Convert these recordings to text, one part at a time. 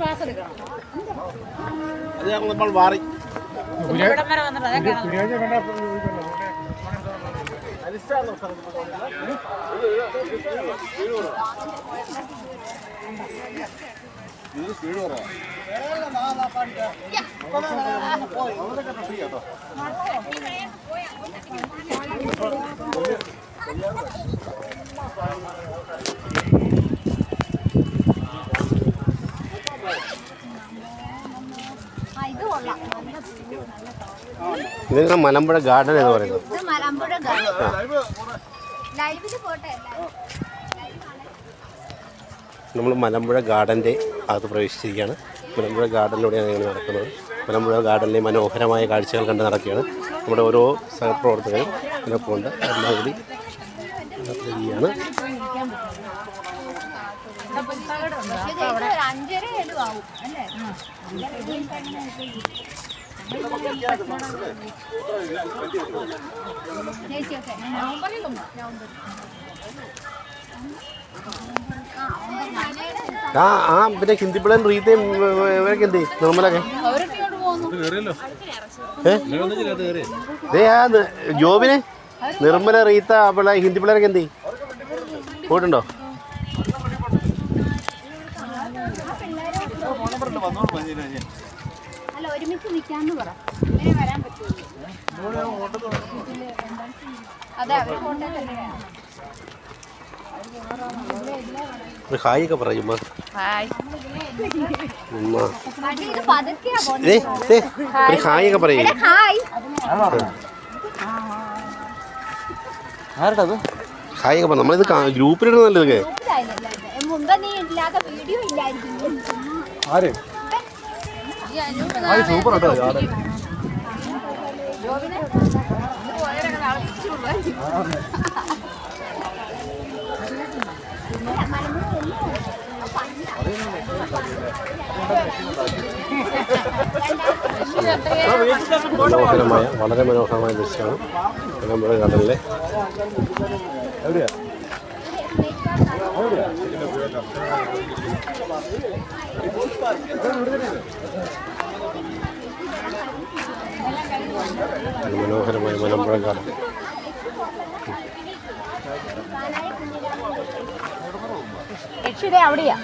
Pass എടുക്കണം. നമ്മൾ മാറി സ്പീഡ് കുറവാ. ഇത് മലമ്പുഴ ഗാർഡൻ എന്ന് പറയുന്നത്. നമ്മൾ മലമ്പുഴ ഗാർഡൻ്റെ അകത്ത് പ്രവേശിച്ചിരിക്കുകയാണ്. മലമ്പുഴ ഗാർഡനിലൂടെയാണ് ഞങ്ങൾ നടക്കുന്നത്. മലമ്പുഴ ഗാർഡനിലെ മനോഹരമായ കാഴ്ചകൾ കണ്ട് നടക്കുകയാണ്. നമ്മുടെ ഓരോ സഹപ്രവർത്തകരും ഇതിനൊപ്പം ഉണ്ട്. എല്ലാം കൂടി യാണ്. പിന്നെ ഹിന്ദിപ്പിള്ളൻ റീത്തയും ഇവരൊക്കെ എന്ത് നിർമ്മലൊക്കെ ജോബിന് നിർമ്മല റീത്ത പിള്ളേ ഹിന്ദി പിള്ളേരൊക്കെ എന്ത് പോയിട്ടുണ്ടോ? ഹായ് ഒക്കെ പറയും ഹായ് ഒക്കെ പറയും. ഹായ് ഒക്കെ പറഞ്ഞു. നമ്മളിത് ഗ്രൂപ്പിലിടുന്നല്ലേ ഇതൊക്കെ. സൂപ്പർ കേട്ടോ. മനോഹരമായ വളരെ മനോഹരമായ ദൃശ്യമാണ് നമ്മുടെ കടലിലെ. മനോഹരമായ മലമ്പുഴ കടൽ. അവിടെയാ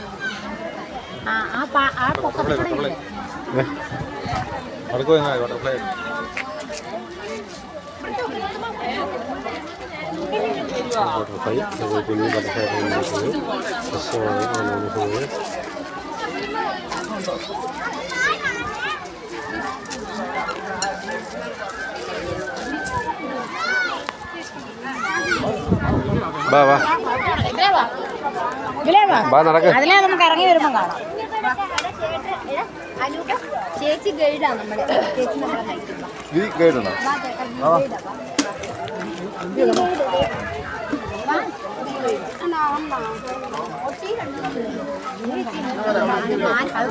ബട്ടർഫ്ലൈ കുഞ്ഞു ബട്ടർഫ്ലൈ വാ വാ വാ നടക്ക്. അതിലെ നമുക്ക് ഇറങ്ങി വരുമ്പോൾ കാണാം. ചേച്ചി ഗൈഡാ നമ്മള്. ചേച്ചി നമ്മളെ ഗൈഡാണോ? അത്